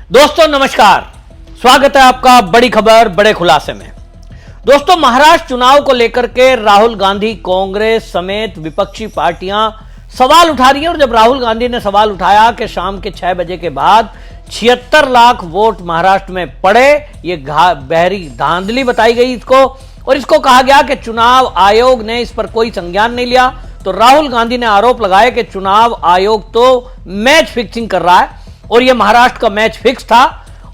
दोस्तों नमस्कार, स्वागत है आपका बड़ी खबर बड़े खुलासे में। दोस्तों, महाराष्ट्र चुनाव को लेकर के राहुल गांधी, कांग्रेस समेत विपक्षी पार्टियां सवाल उठा रही है। और जब राहुल गांधी ने सवाल उठाया कि शाम के 6 बजे के बाद 76 लाख वोट महाराष्ट्र में पड़े, ये बहरी धांधली बताई गई इसको, और इसको कहा गया कि चुनाव आयोग ने इस पर कोई संज्ञान नहीं लिया। तो राहुल गांधी ने आरोप लगाया कि चुनाव आयोग तो मैच फिक्सिंग कर रहा है और यह महाराष्ट्र का मैच फिक्स था।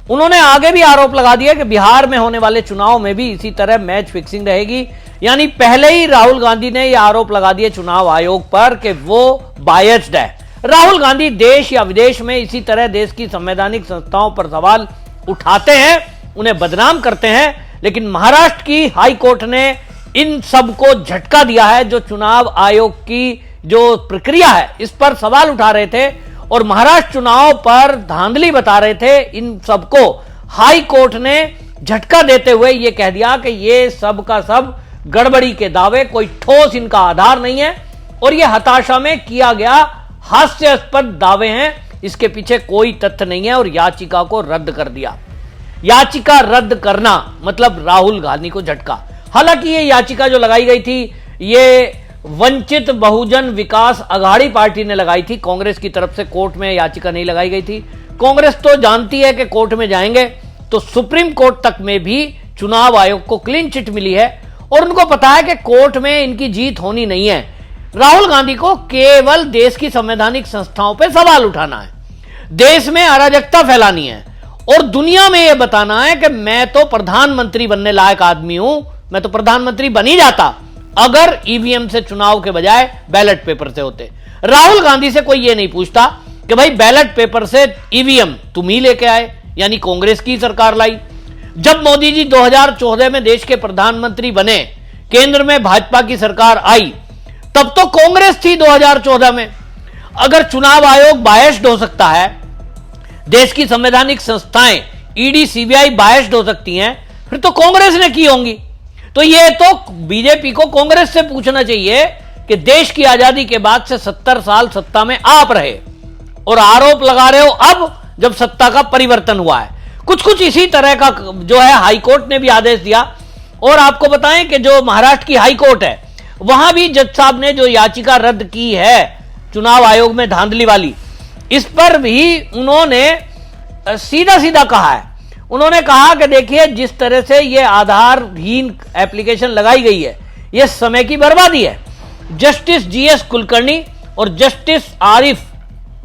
उन्होंने आगे भी आरोप लगा दिया कि बिहार में होने वाले चुनाव में भी इसी तरह मैच फिक्सिंग रहेगी। यानी पहले ही राहुल गांधी ने यह आरोप लगा दिए चुनाव आयोग पर कि वो बायस्ड है। राहुल गांधी देश या विदेश में इसी तरह देश की संवैधानिक संस्थाओं पर सवाल उठाते हैं, उन्हें बदनाम करते हैं, लेकिन महाराष्ट्र की हाई कोर्ट ने इन सबको झटका दिया है। जो चुनाव आयोग की जो प्रक्रिया है इस पर सवाल उठा रहे थे और महाराष्ट्र चुनाव पर धांधली बता रहे थे, इन सबको हाई कोर्ट ने झटका देते हुए यह कह दिया कि ये सब का सब गड़बड़ी के दावे, कोई ठोस इनका आधार नहीं है और यह हताशा में किया गया हास्यास्पद दावे हैं, इसके पीछे कोई तथ्य नहीं है और याचिका को रद्द कर दिया। याचिका रद्द करना मतलब राहुल गांधी को झटका। हालांकि ये याचिका जो लगाई गई थी ये वंचित बहुजन विकास अघाड़ी पार्टी ने लगाई थी, कांग्रेस की तरफ से कोर्ट में याचिका नहीं लगाई गई थी। कांग्रेस तो जानती है कि कोर्ट में जाएंगे तो सुप्रीम कोर्ट तक में भी चुनाव आयोग को क्लीन चिट मिली है और उनको पता है कि कोर्ट में इनकी जीत होनी नहीं है। राहुल गांधी को केवल देश की संवैधानिक संस्थाओं पर सवाल उठाना है, देश में अराजकता फैलानी है और दुनिया में यह बताना है कि मैं तो प्रधानमंत्री बनने लायक आदमी हूं, मैं तो प्रधानमंत्री बन ही जाता अगर ईवीएम से चुनाव के बजाय बैलेट पेपर से होते। राहुल गांधी से कोई ये नहीं पूछता कि भाई बैलेट पेपर से ईवीएम तुम ही लेके आए, यानी कांग्रेस की सरकार लाई। जब मोदी जी 2014 में देश के प्रधानमंत्री बने, केंद्र में भाजपा की सरकार आई, तब तो कांग्रेस थी 2014 में। अगर चुनाव आयोग बायस्ड हो सकता है, देश की संवैधानिक संस्थाएं ईडी सीबीआई बायस्ड हो सकती हैं, फिर तो कांग्रेस ने की होंगी। तो ये तो बीजेपी को कांग्रेस से पूछना चाहिए कि देश की आजादी के बाद से 70 साल सत्ता में आप रहे और आरोप लगा रहे हो अब जब सत्ता का परिवर्तन हुआ है। कुछ इसी तरह का जो है हाई कोर्ट ने भी आदेश दिया। और आपको बताएं कि जो महाराष्ट्र की हाई कोर्ट है वहां भी जज साहब ने जो याचिका रद्द की है चुनाव आयोग में धांधली वाली, इस पर भी उन्होंने सीधा सीधा कहा है। उन्होंने कहा कि देखिए जिस तरह से यह आधारहीन एप्लीकेशन लगाई गई है यह समय की बर्बादी है। जस्टिस जीएस कुलकर्णी और जस्टिस आरिफ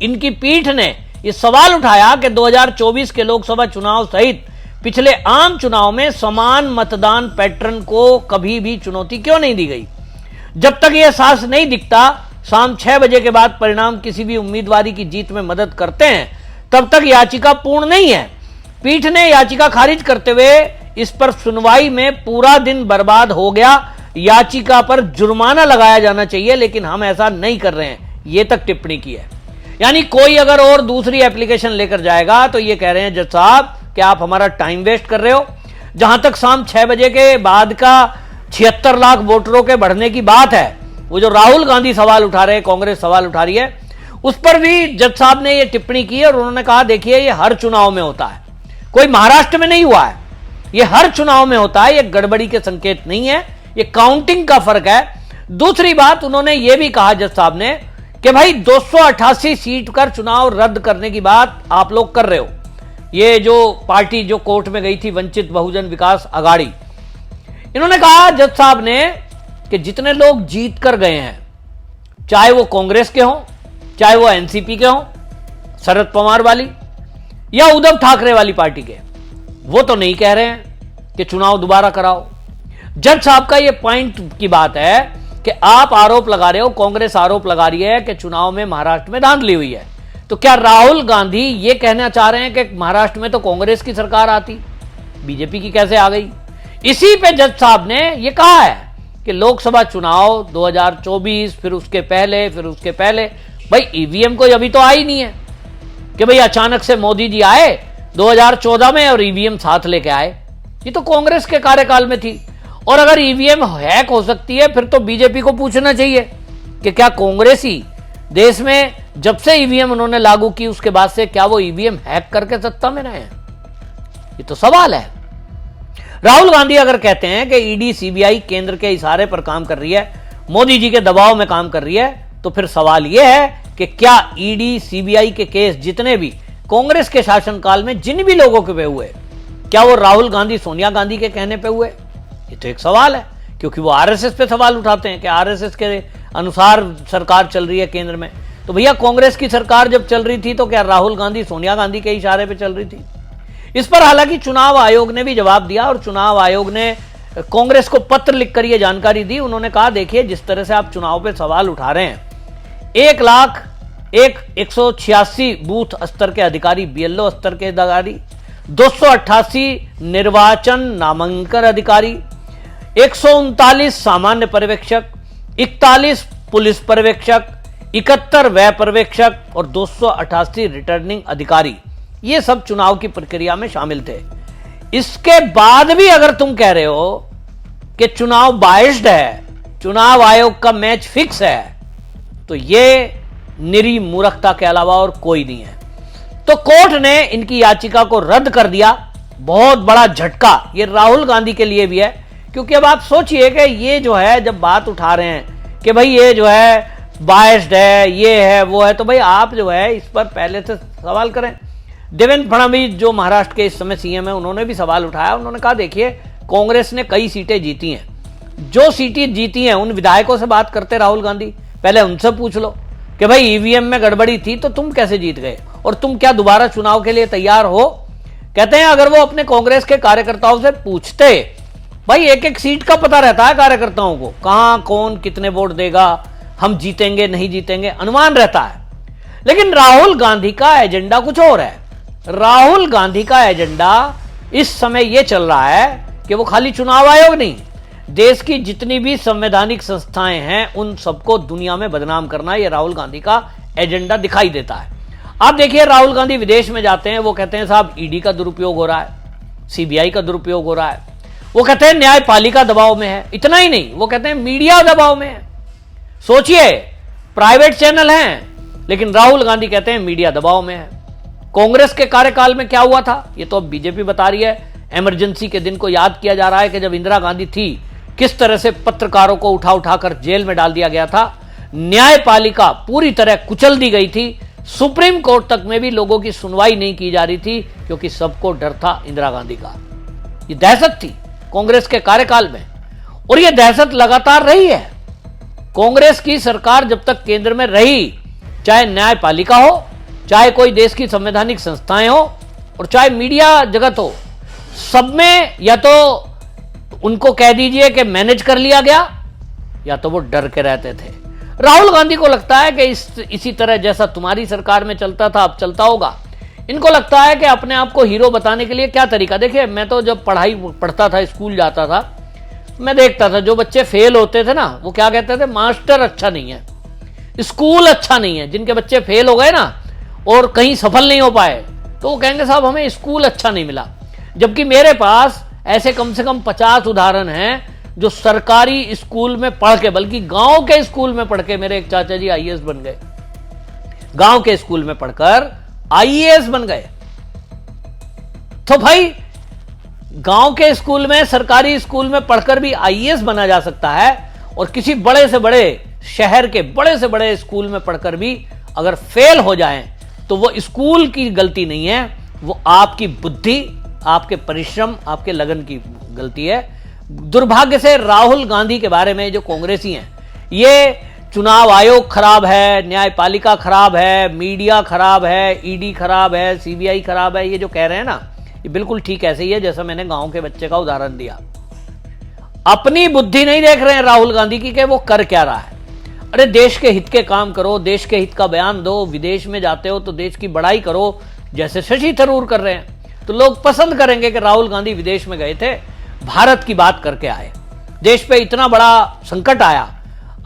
इनकी पीठ ने यह सवाल उठाया कि 2024 के लोकसभा चुनाव सहित पिछले आम चुनाव में समान मतदान पैटर्न को कभी भी चुनौती क्यों नहीं दी गई। जब तक यह साफ नहीं दिखता शाम 6 बजे के बाद परिणाम किसी भी उम्मीदवारी की जीत में मदद करते हैं, तब तक याचिका पूर्ण नहीं है। पीठ ने याचिका खारिज करते हुए इस पर सुनवाई में पूरा दिन बर्बाद हो गया। याचिका पर जुर्माना लगाया जाना चाहिए, लेकिन हम ऐसा नहीं कर रहे हैं, ये तक टिप्पणी की है। यानी कोई अगर और दूसरी एप्लीकेशन लेकर जाएगा तो ये कह रहे हैं जज साहब कि आप हमारा टाइम वेस्ट कर रहे हो। जहां तक शाम 6 बजे के बाद का 76 लाख वोटरों के बढ़ने की बात है, वो जो राहुल गांधी सवाल उठा रहे हैं, कांग्रेस सवाल उठा रही है, उस पर भी जज साहब ने यह टिप्पणी की है और उन्होंने कहा देखिए ये हर चुनाव में होता है, कोई महाराष्ट्र में नहीं हुआ है, यह हर चुनाव में होता है, यह गड़बड़ी के संकेत नहीं है, यह काउंटिंग का फर्क है। दूसरी बात उन्होंने यह भी कहा जज साहब ने कि भाई 288 सीट कर चुनाव रद्द करने की बात आप लोग कर रहे हो। ये जो पार्टी जो कोर्ट में गई थी वंचित बहुजन विकास अघाड़ी, इन्होंने कहा जज साहब ने कि जितने लोग जीत कर गए हैं, चाहे वो कांग्रेस के हों, चाहे वो एनसीपी के हों, शरद पवार वाली या उद्धव ठाकरे वाली पार्टी के, वो तो नहीं कह रहे हैं कि चुनाव दोबारा कराओ। जज साहब का ये पॉइंट की बात है कि आप आरोप लगा रहे हो, कांग्रेस आरोप लगा रही है कि चुनाव में महाराष्ट्र में धांधली हुई है, तो क्या राहुल गांधी ये कहना चाह रहे हैं कि महाराष्ट्र में तो कांग्रेस की सरकार आती, बीजेपी की कैसे आ गई। इसी पे जज साहब ने यह कहा है कि लोकसभा चुनाव 2024 फिर उसके पहले भाई ईवीएम कोई अभी तो आई नहीं है कि भाई अचानक से मोदी जी आए 2014 में और ईवीएम साथ लेके आए। ये तो कांग्रेस के कार्यकाल में थी। और अगर ईवीएम हैक हो सकती है फिर तो बीजेपी को पूछना चाहिए कि क्या कांग्रेस ही देश में जब से ईवीएम उन्होंने लागू की उसके बाद से क्या वो ईवीएम हैक करके सत्ता में रहे हैं? ये तो सवाल है। राहुल गांधी अगर कहते हैं कि ईडी सीबीआई केंद्र के इशारे पर काम कर रही है, मोदी जी के दबाव में काम कर रही है, तो फिर सवाल यह है कि क्या ईडी सीबीआई के केस जितने भी कांग्रेस के शासनकाल में जिन भी लोगों के पे हुए, क्या वो राहुल गांधी सोनिया गांधी के कहने पे हुए? ये तो एक सवाल है, क्योंकि वो आरएसएस पे सवाल उठाते हैं कि आरएसएस के अनुसार सरकार चल रही है केंद्र में। तो भैया कांग्रेस की सरकार जब चल रही थी तो क्या राहुल गांधी सोनिया गांधी के इशारे पे चल रही थी? इस पर हालांकि चुनाव आयोग ने भी जवाब दिया और चुनाव आयोग ने कांग्रेस को पत्र लिखकर यह जानकारी दी। उन्होंने कहा, देखिए जिस तरह से आप चुनाव पे सवाल उठा रहे हैं, 1,01,186 बूथ स्तर के अधिकारी, बीएलओ स्तर के अधिकारी, 288 निर्वाचन नामांकन अधिकारी, 139 सामान्य पर्यवेक्षक, 41 पुलिस पर्यवेक्षक, 71 व्यय पर्यवेक्षक और 288 रिटर्निंग अधिकारी, ये सब चुनाव की प्रक्रिया में शामिल थे। इसके बाद भी अगर तुम कह रहे हो कि चुनाव बाइस्ड है, चुनाव आयोग का मैच फिक्स है, तो ये निरी मूर्खता के अलावा और कोई नहीं है। तो कोर्ट ने इनकी याचिका को रद्द कर दिया। बहुत बड़ा झटका ये राहुल गांधी के लिए भी है, क्योंकि अब आप सोचिए कि ये जो है जब बात उठा रहे हैं कि भाई ये जो है बाइस्ड है, ये है, वो है, तो भाई आप जो है इस पर पहले से सवाल करें। देवेंद्र फडणवीस जो महाराष्ट्र के इस समय सीएम है, उन्होंने भी सवाल उठाया। उन्होंने कहा, देखिए कांग्रेस ने कई सीटें जीती हैं, जो सीटें जीती हैं उन विधायकों से बात करते राहुल गांधी, पहले उनसे पूछ लो कि भाई ईवीएम में गड़बड़ी थी तो तुम कैसे जीत गए और तुम क्या दोबारा चुनाव के लिए तैयार हो? कहते हैं अगर वो अपने कांग्रेस के कार्यकर्ताओं से पूछते, भाई एक एक सीट का पता रहता है कार्यकर्ताओं को, कहां कौन कितने वोट देगा, हम जीतेंगे नहीं जीतेंगे, अनुमान रहता है। लेकिन राहुल गांधी का एजेंडा कुछ और है। राहुल गांधी का एजेंडा इस समय यह चल रहा है कि वो खाली चुनाव आयोग नहीं, देश की जितनी भी संवैधानिक संस्थाएं हैं उन सबको दुनिया में बदनाम करना, यह राहुल गांधी का एजेंडा दिखाई देता है। आप देखिए राहुल गांधी विदेश में जाते हैं, वो कहते हैं साहब ईडी का दुरुपयोग हो रहा है, सीबीआई का दुरुपयोग हो रहा है, वो कहते हैं न्यायपालिका दबाव में है। इतना ही नहीं, वो कहते हैं मीडिया दबाव में है। सोचिए, प्राइवेट चैनल हैं, लेकिन राहुल गांधी कहते हैं मीडिया दबाव में है। कांग्रेस के कार्यकाल में क्या हुआ था, ये तो अब बीजेपी बता रही है। इमरजेंसी के दिन को याद किया जा रहा है कि जब इंदिरा गांधी थी, किस तरह से पत्रकारों को उठा उठाकर जेल में डाल दिया गया था, न्यायपालिका पूरी तरह कुचल दी गई थी, सुप्रीम कोर्ट तक में भी लोगों की सुनवाई नहीं की जा रही थी, क्योंकि सबको डर था इंदिरा गांधी का। ये दहशत थी कांग्रेस के कार्यकाल में, और यह दहशत लगातार रही है। कांग्रेस की सरकार जब तक केंद्र में रही, चाहे न्यायपालिका हो, चाहे कोई देश की संवैधानिक संस्थाएं हो, और चाहे मीडिया जगत हो, सब में या तो उनको कह दीजिए कि मैनेज कर लिया गया, या तो वो डर के रहते थे। राहुल गांधी को लगता है कि इसी तरह जैसा तुम्हारी सरकार में चलता था अब चलता होगा। इनको लगता है कि अपने आप को हीरो बताने के लिए क्या तरीका। देखिए, मैं तो जब पढ़ता था, स्कूल जाता था, मैं देखता था जो बच्चे फेल होते थे ना, वो क्या कहते थे, मास्टर अच्छा नहीं है, स्कूल अच्छा नहीं है। जिनके बच्चे फेल हो गए ना और कहीं सफल नहीं हो पाए, तो वो कहेंगे साहब हमें स्कूल अच्छा नहीं मिला। जबकि मेरे पास ऐसे कम से कम 50 उदाहरण हैं जो सरकारी स्कूल में पढ़ के, बल्कि गांव के स्कूल में पढ़ के, मेरे एक चाचा जी आईएएस बन गए, गांव के स्कूल में पढ़कर आईएएस बन गए। तो भाई गांव के स्कूल में, सरकारी स्कूल में पढ़कर भी आईएएस बना जा सकता है, और किसी बड़े से बड़े शहर के बड़े से बड़े स्कूल में पढ़कर भी अगर फेल हो जाएं, तो वो स्कूल की गलती नहीं है, वो आपकी बुद्धि, आपके परिश्रम, आपके लगन की गलती है। दुर्भाग्य से राहुल गांधी के बारे में जो कांग्रेसी हैं, ये चुनाव आयोग खराब है, न्यायपालिका खराब है, मीडिया खराब है, ईडी खराब है, सीबीआई खराब है, ये जो कह रहे हैं ना, ये बिल्कुल ठीक ऐसे ही है जैसा मैंने गांव के बच्चे का उदाहरण दिया। अपनी बुद्धि नहीं देख रहे हैं राहुल गांधी की कि वो कर क्या रहा है। अरे देश के हित के काम करो, देश के हित का बयान दो। विदेश में जाते हो तो देश की बड़ाई करो, जैसे शशि थरूर कर रहे हैं, तो लोग पसंद करेंगे कि राहुल गांधी विदेश में गए थे, भारत की बात करके आए। देश पे इतना बड़ा संकट आया,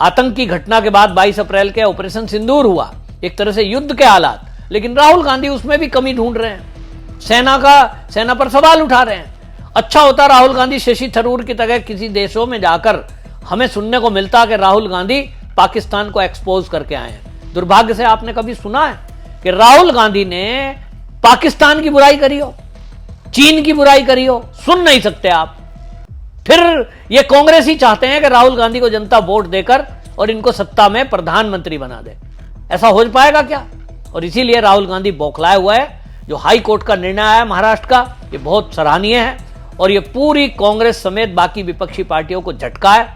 आतंक की घटना के बाद 22 अप्रैल के ऑपरेशन सिंदूर हुआ, एक तरह से युद्ध के हालात, लेकिन राहुल गांधी उसमें भी कमी ढूंढ रहे हैं, सेना पर सवाल उठा रहे हैं। अच्छा होता राहुल गांधी शशि थरूर की तरह किसी देशों में जाकर हमें सुनने को मिलता कि राहुल गांधी पाकिस्तान को एक्सपोज करके आए हैं, दुर्भाग्य से आपने कभी सुना है कि राहुल गांधी ने पाकिस्तान की बुराई करी हो, चीन की बुराई करी हो? सुन नहीं सकते आप। फिर ये कांग्रेस ही चाहते हैं कि राहुल गांधी को जनता वोट देकर और इनको सत्ता में प्रधानमंत्री बना दे। ऐसा हो पाएगा क्या? और इसीलिए राहुल गांधी बौखलाया हुआ है। जो हाई कोर्ट का निर्णय आया महाराष्ट्र का, ये बहुत सराहनीय है और ये पूरी कांग्रेस समेत बाकी विपक्षी पार्टियों को झटका है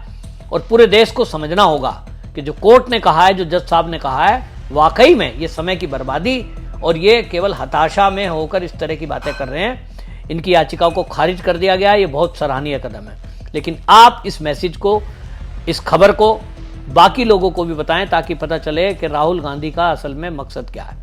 और पूरे देश को समझना होगा कि जो कोर्ट ने कहा है, जो जज साहब ने कहा है, वाकई में ये समय की बर्बादी और ये केवल हताशा में होकर इस तरह की बातें कर रहे हैं। इनकी याचिकाओं को खारिज कर दिया गया, ये बहुत सराहनीय कदम है। लेकिन आप इस मैसेज को, इस खबर को बाकी लोगों को भी बताएं ताकि पता चले कि राहुल गांधी का असल में मकसद क्या है।